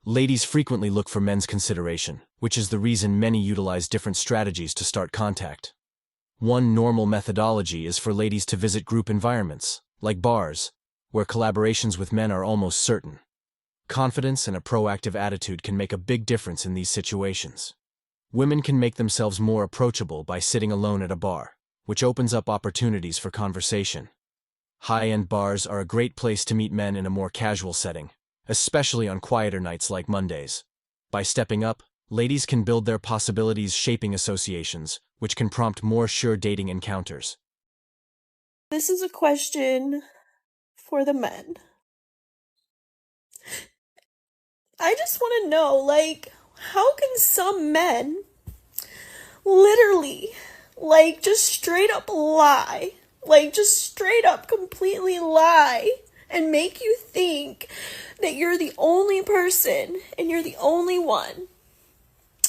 Ladies frequently look for men's consideration, which is the reason many utilize different strategies to start contact. One normal methodology is for ladies to visit group environments, like bars, where collaborations with men are almost certain. Confidence and a proactive attitude can make a big difference in these situations. Women can make themselves more approachable by sitting alone at a bar, which opens up opportunities for conversation. High-end bars are a great place to meet men in a more casual setting, especially on quieter nights like Mondays. By stepping up, ladies can build their possibilities shaping associations, which can prompt more sure dating encounters. This is a question for the men. I just want to know, how can some men literally, just straight up lie, just straight up completely lie and make you think that you're the only person and you're the only one,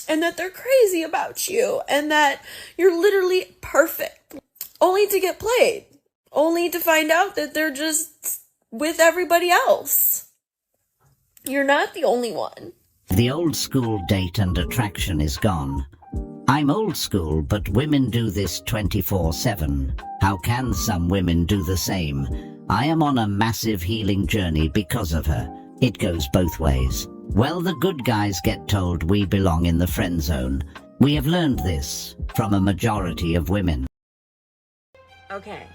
and that they're crazy about you and that you're literally perfect, only to get played, only to find out that they're just with everybody else. You're not the only one. The old school date and attraction is gone. I'm old school, but women do this 24/7. How can some women do the same? I am on a massive healing journey because of her. It goes both ways. Well, the good guys get told we belong in the friend zone. We have learned this from a majority of women. Okay,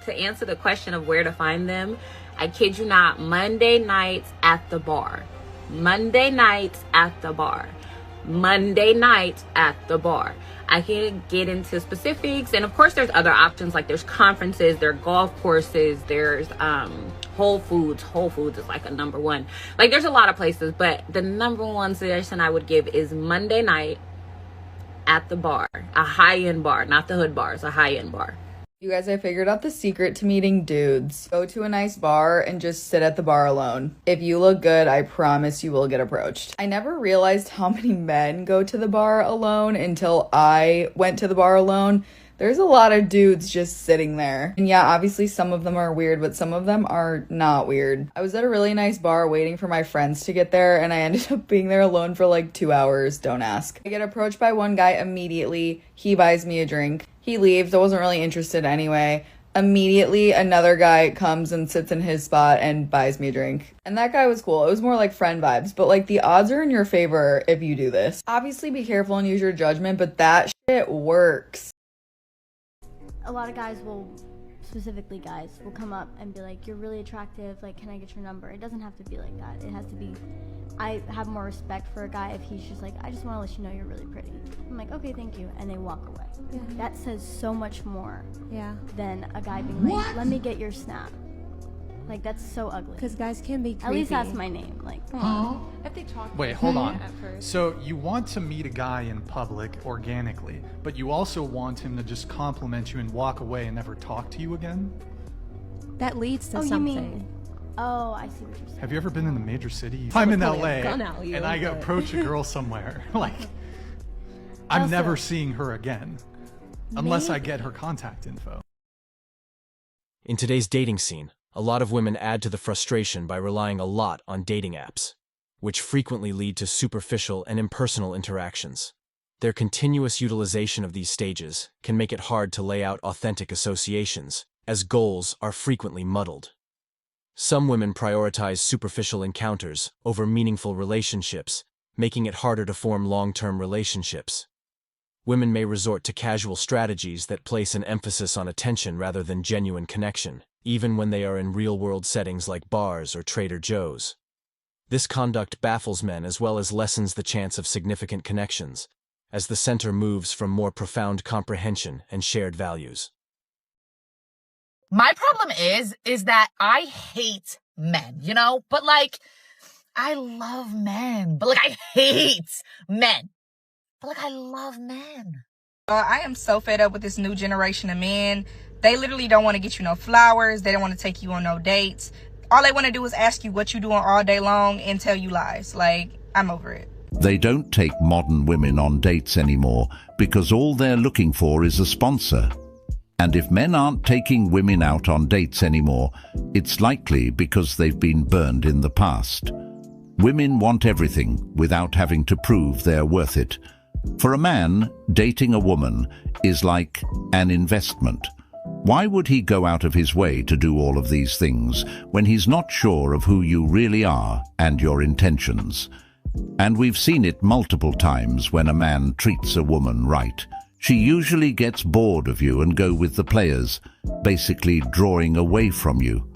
to answer the question of where to find them, I kid you not, Monday nights at the bar. Monday nights at the bar. Monday nights at the bar. I can get into specifics, and of course there's other options, like there's conferences, there are golf courses, there's Whole Foods. Whole Foods is like a number one. There's a lot of places, but the number one suggestion I would give is Monday night at the bar. A high-end bar, not the hood bars, a high-end bar. You guys, I figured out the secret to meeting dudes. Go to a nice bar and just sit at the bar alone. If you look good, I promise you will get approached. I never realized how many men go to the bar alone until I went to the bar alone. There's a lot of dudes just sitting there. And yeah, obviously some of them are weird, but some of them are not weird. I was at a really nice bar waiting for my friends to get there, and I ended up being there alone for 2 hours. Don't ask. I get approached by one guy immediately. He buys me a drink. He leaves. I wasn't really interested anyway. Immediately, another guy comes and sits in his spot and buys me a drink. And that guy was cool. It was more like friend vibes, but the odds are in your favor if you do this. Obviously, be careful and use your judgment, but that shit works. A lot of guys will, specifically guys, will come up and be like, you're really attractive, can I get your number? It doesn't have to be like that. It has to be, I have more respect for a guy if he's just I just want to let you know you're really pretty. I'm like, okay, thank you, and they walk away. Yeah. That says so much more than a guy being like, let me get your snap. That's so ugly. Because guys can be creepy. At least that's my name. Come on. If they talk. Wait, hold on. So you want to meet a guy in public organically, but you also want him to just compliment you and walk away and never talk to you again? That leads to Oh, something. you mean? Oh, I see what you're saying. Have you ever been in a major city? I'm in LA and I but- approach a girl somewhere. I'm Also- never seeing her again unless I get her contact info. In today's dating scene, a lot of women add to the frustration by relying a lot on dating apps, which frequently lead to superficial and impersonal interactions. Their continuous utilization of these stages can make it hard to lay out authentic associations, as goals are frequently muddled. Some women prioritize superficial encounters over meaningful relationships, making it harder to form long-term relationships. Women may resort to casual strategies that place an emphasis on attention rather than genuine connection, even when they are in real-world settings like bars or Trader Joe's. This conduct baffles men as well as lessens the chance of significant connections, as the center moves from more profound comprehension and shared values. My problem is that I hate men, but I love men, but I hate men, but I love men. I am so fed up with this new generation of men. They literally don't want to get you no flowers. They don't want to take you on no dates. All they want to do is ask you what you doing all day long and tell you lies. I'm over it. They don't take modern women on dates anymore because all they're looking for is a sponsor. And if men aren't taking women out on dates anymore, it's likely because they've been burned in the past. Women want everything without having to prove they're worth it. For a man, dating a woman is like an investment. Why would he go out of his way to do all of these things when he's not sure of who you really are and your intentions? And we've seen it multiple times when a man treats a woman right. She usually gets bored of you and go with the players, basically drawing away from you.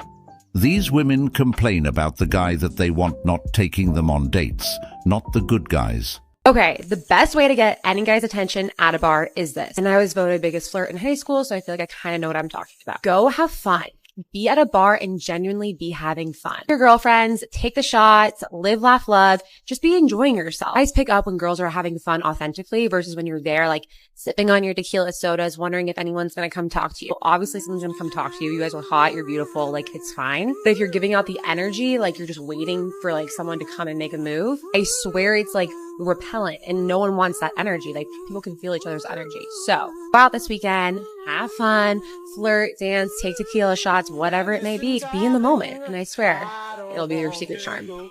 These women complain about the guy that they want not taking them on dates, not the good guys. Okay, the best way to get any guy's attention at a bar is this. And I was voted biggest flirt in high school, so I feel like I kind of know what I'm talking about. Go have fun. Be at a bar and genuinely be having fun. Your girlfriends, take the shots, live, laugh, love. Just be enjoying yourself. Guys pick up when girls are having fun authentically versus when you're there, like sipping on your tequila sodas, wondering if anyone's going to come talk to you. Well, obviously someone's going to come talk to you. You guys are hot. You're beautiful. Like, it's fine. But if you're giving out the energy, like you're just waiting for like someone to come and make a move, I swear it's like repellent and no one wants that energy. Like, people can feel each other's energy. So go out this weekend, have fun, flirt, dance, take tequila shots, whatever it may be in the moment. And I swear it'll be your secret charm.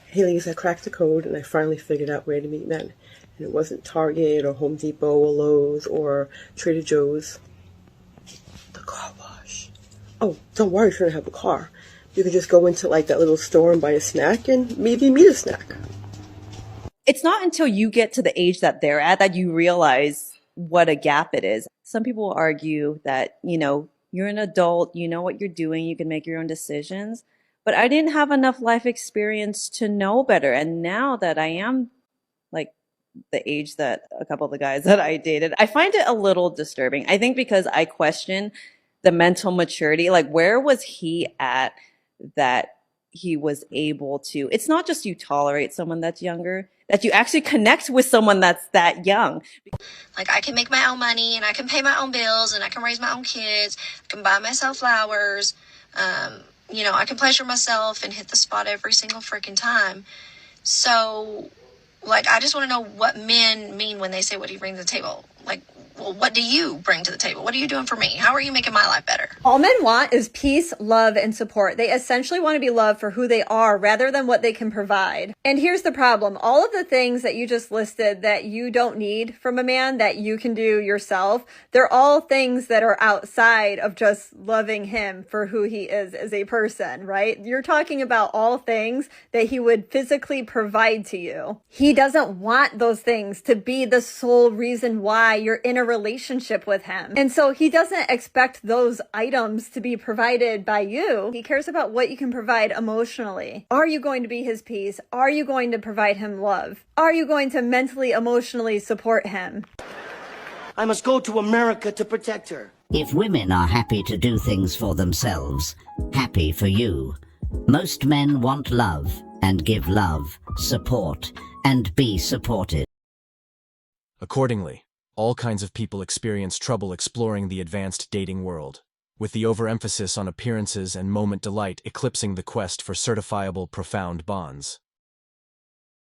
Hey ladies, I cracked the code and I finally figured out where to meet men. And it wasn't Target or Home Depot or Lowe's or Trader Joe's. The car wash. Oh, don't worry if you don't have a car. You can just go into like that little store and buy a snack and maybe meet a snack. It's not until you get to the age that they're at that you realize what a gap it is. Some people will argue that, you know, you're an adult, you know what you're doing, you can make your own decisions. But I didn't have enough life experience to know better. And now that I am like the age that a couple of the guys that I dated, I find it a little disturbing. I think because I question the mental maturity, like where was he at that he was able to, it's not just you tolerate someone that's younger, that you actually connect with someone that's that young. Like, I can make my own money and I can pay my own bills and I can raise my own kids. I can buy myself flowers. You know, I can pleasure myself and hit the spot every single freaking time. So, like, I just want to know what men mean when they say what he brings to the table. Like, well, what do you bring to the table? What are you doing for me? How are you making my life better? All men want is peace, love, and support. They essentially want to be loved for who they are rather than what they can provide. And here's the problem. All of the things that you just listed that you don't need from a man that you can do yourself, they're all things that are outside of just loving him for who he is as a person, right? You're talking about all things that he would physically provide to you. He doesn't want those things to be the sole reason why you're in a relationship with him. And so he doesn't expect those items to be provided by you. He cares about what you can provide emotionally. Are you going to be his peace? Are you going to provide him love? Are you going to mentally, emotionally support him? I must go to America to protect her. If women are happy to do things for themselves, happy for you. Most men want love and give love, support, and be supported. Accordingly, all kinds of people experience trouble exploring the advanced dating world, with the overemphasis on appearances and moment delight eclipsing the quest for certifiable profound bonds.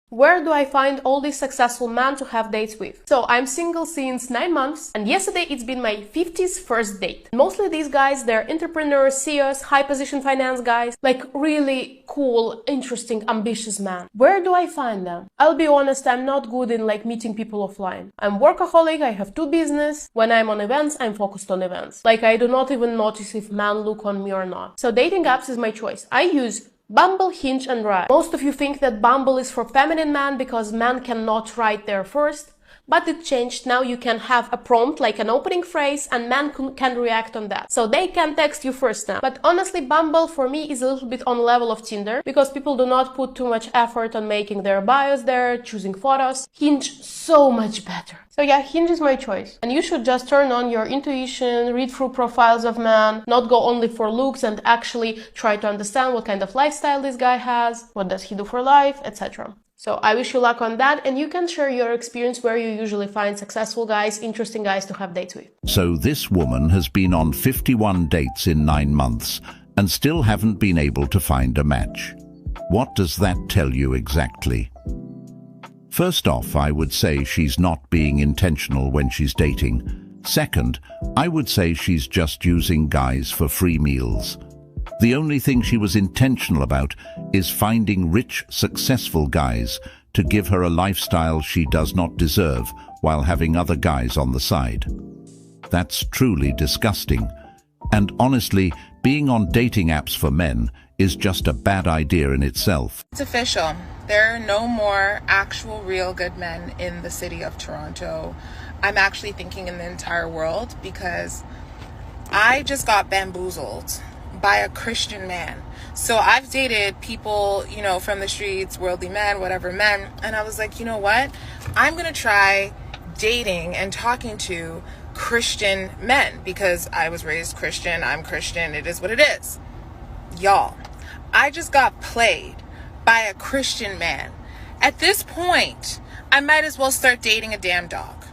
Where do I find all these successful men to have dates with? So I'm single since 9 months, and yesterday it's been my 50th first date. Mostly these guys, they're entrepreneurs, CEOs, high position finance guys, like really cool, interesting, ambitious men. Where do I find them? I'll be honest, I'm not good in like meeting people offline. I'm workaholic, I have 2 businesses. When I'm on events, I'm focused on events. Like, I do not even notice if men look on me or not. So dating apps is my choice. I use Bumble, Hinge, and Ride. Most of you think that Bumble is for feminine men because men cannot write there first, but it changed. Now you can have a prompt, like an opening phrase, and men can react on that. So they can text you first now. But honestly, Bumble for me is a little bit on level of Tinder because people do not put too much effort on making their bios there, choosing photos. Hinge, so much better. So yeah, Hinge is my choice. And you should just turn on your intuition, read through profiles of men, not go only for looks, and actually try to understand what kind of lifestyle this guy has, what does he do for life, etc. So I wish you luck on that, and you can share your experience where you usually find successful guys, interesting guys to have dates with. So this woman has been on 51 dates in 9 months and still haven't been able to find a match. What does that tell you exactly? First off, I would say she's not being intentional when she's dating. Second, I would say she's just using guys for free meals. The only thing she was intentional about is finding rich, successful guys to give her a lifestyle she does not deserve while having other guys on the side. That's truly disgusting. And honestly, being on dating apps for men is just a bad idea in itself. It's official. There are no more actual real good men in the city of Toronto. I'm actually thinking in the entire world, because I just got bamboozled by a Christian man. So I've dated people, you know, from the streets, worldly men, whatever men, and I was like, you know what? I'm gonna try dating and talking to Christian men, because I was raised Christian, I'm Christian, it is what it is. Y'all, I just got played by a Christian man. At this point, I might as well start dating a damn dog.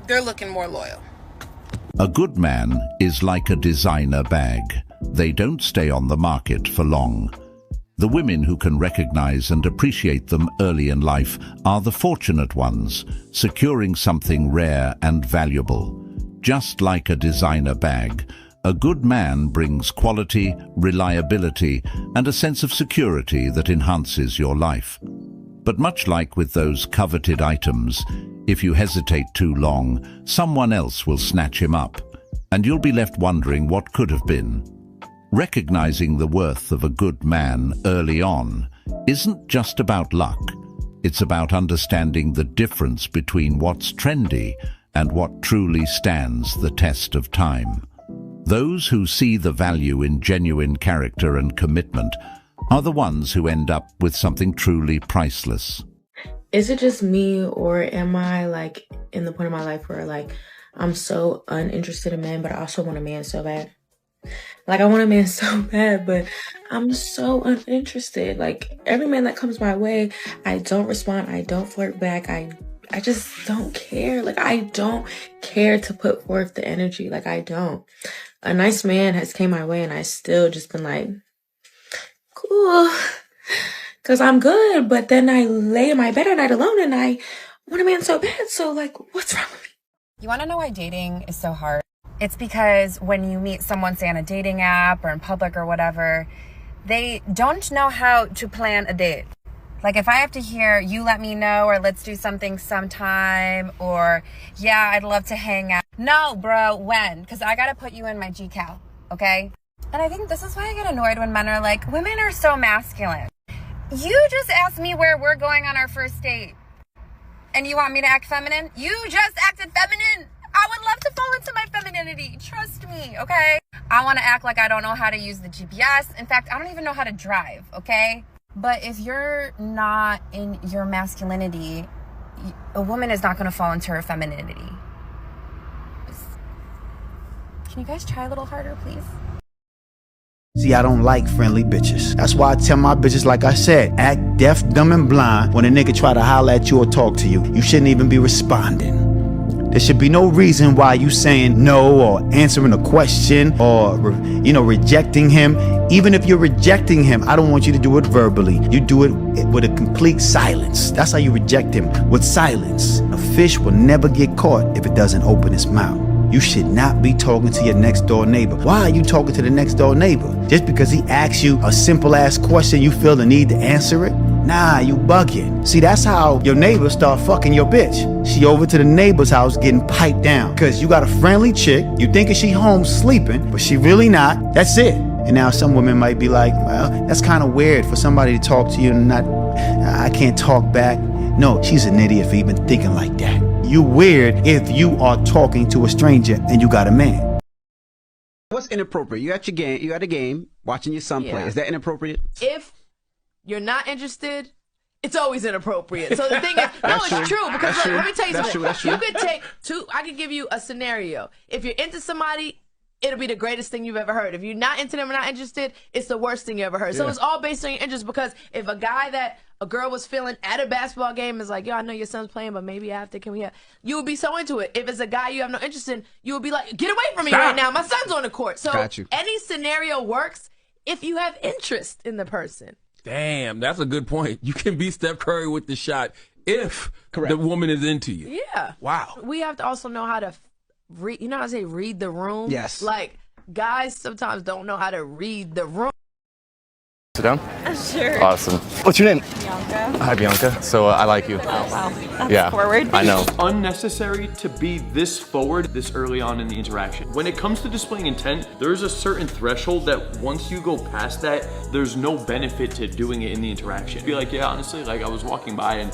They're looking more loyal. A good man is like a designer bag. They don't stay on the market for long. The women who can recognize and appreciate them early in life are the fortunate ones, securing something rare and valuable. Just like a designer bag, a good man brings quality, reliability, and a sense of security that enhances your life. But much like with those coveted items, if you hesitate too long, someone else will snatch him up, and you'll be left wondering what could have been. Recognizing the worth of a good man early on isn't just about luck. It's about understanding the difference between what's trendy and what truly stands the test of time. Those who see the value in genuine character and commitment are the ones who end up with something truly priceless. Is it just me, or am I like in the point of my life where like I'm so uninterested in men, but I also want a man so bad? Like I want a man so bad, but I'm so uninterested. Like every man that comes my way, I don't respond, I don't flirt back, I just don't care. Like I don't care to put forth the energy. Like I don't. A nice man has came my way and I still just been like, cool, because I'm good. But then I lay in my bed at night alone and I want a man so bad. So like, what's wrong with me? You want to know why dating is so hard? It's because when you meet someone, say on a dating app or in public or whatever, they don't know how to plan a date. Like if I have to hear, you let me know, or let's do something sometime, or yeah, I'd love to hang out. No, bro, when? Because I got to put you in my GCal, okay? And I think this is why I get annoyed when men are like, women are so masculine. You just asked me where we're going on our first date. And you want me to act feminine? You just acted feminine. I would love to fall into my femininity. Trust me, okay? I want to act like I don't know how to use the GPS. In fact, I don't even know how to drive, okay? But if you're not in your masculinity, a woman is not going to fall into her femininity. Can you guys try a little harder, please? See, I don't like friendly bitches. That's why I tell my bitches, like I said, act deaf, dumb, and blind when a nigga try to holler at you or talk to you. You shouldn't even be responding. There should be no reason why you saying no or answering a question or, rejecting him. Even if you're rejecting him, I don't want you to do it verbally. You do it with a complete silence. That's how you reject him, with silence. A fish will never get caught if it doesn't open its mouth. You should not be talking to your next door neighbor. Why are you talking to the next door neighbor? Just because he asks you a simple ass question, you feel the need to answer it? Nah, you bugging. See, that's how your neighbors start fucking your bitch. She over to the neighbor's house getting piped down. Cause you got a friendly chick, you thinking she home sleeping, but she really not. That's it. And now some women might be like, well, that's kind of weird for somebody to talk to you and I can't talk back. No, she's an idiot for even thinking like that. You weird if you are talking to a stranger and you got a man. What's inappropriate? You at a game, watching your son play. Is that inappropriate? If you're not interested, it's always inappropriate. So the thing is, it's true. Because look, let me tell you something. You could take two, I could give you a scenario. If you're into somebody, it'll be the greatest thing you've ever heard. If you're not into them or not interested, it's the worst thing you ever heard. So it's all based on your interest, because if a guy that a girl was feeling at a basketball game is like, yo, I know your son's playing, but maybe after, you would be so into it. If it's a guy you have no interest in, you would be like, get away from me right now. My son's on the court. So any scenario works if you have interest in the person. Damn, that's a good point. You can beat Steph Curry with the shot if the woman is into you. Yeah. Wow. We have to also know how to read, read the room? Yes. Like, Guys sometimes don't know how to read the room. Sit down? Sure. Awesome. What's your name? Bianca. Hi, Bianca. So I like you. Oh, wow. That's Yeah, forward. I know. Unnecessary to be this forward this early on in the interaction. When it comes to displaying intent, there's a certain threshold that once you go past that, there's no benefit to doing it in the interaction. Be like, yeah, honestly, like I was walking by and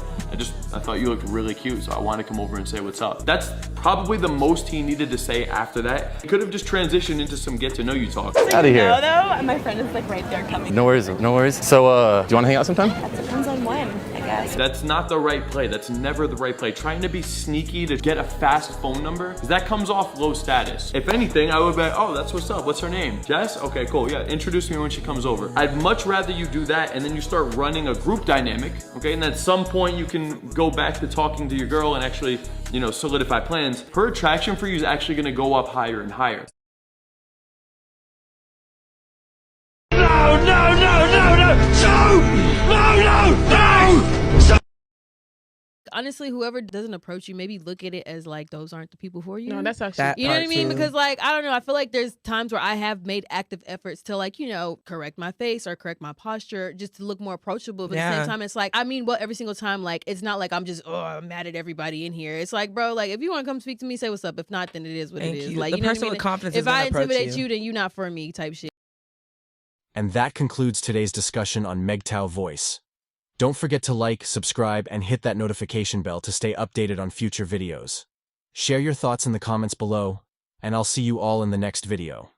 I thought you looked really cute, so I want to come over and say what's up. That's probably the most he needed to say after that. He could have just transitioned into some get to know you talk. Out of here. No, though, my friend is like right there coming. No worries, no worries. So, do you want to hang out sometime? That depends on when, I guess. That's not the right play. That's never the right play. Trying to be sneaky to get a fast phone number, that comes off low status. If anything, I would be like, oh, that's what's up. What's her name? Jess? Okay, cool. Yeah, introduce me when she comes over. I'd much rather you do that and then you start running a group dynamic, okay? And at some point you can go back to talking to your girl and actually, you know, solidify plans. Her attraction for you is actually gonna go up higher and higher. Honestly, whoever doesn't approach you, maybe look at it as like those aren't the people for you. No, that's actually you know what I mean? Because like I don't know, I feel like there's times where I have made active efforts to like, you know, correct my face or correct my posture just to look more approachable. But at the same time, it's like I mean, well, every single time, like it's not like I'm just I'm mad at everybody in here. It's like, bro, like if you want to come speak to me, say what's up. If not, then it is what it is. Like the you know person what I mean? with confidence If is gonna I approach intimidate you. you, then you not for me type shit. And that concludes today's discussion on MGTOW voice. Don't forget to like, subscribe, and hit that notification bell to stay updated on future videos. Share your thoughts in the comments below, and I'll see you all in the next video.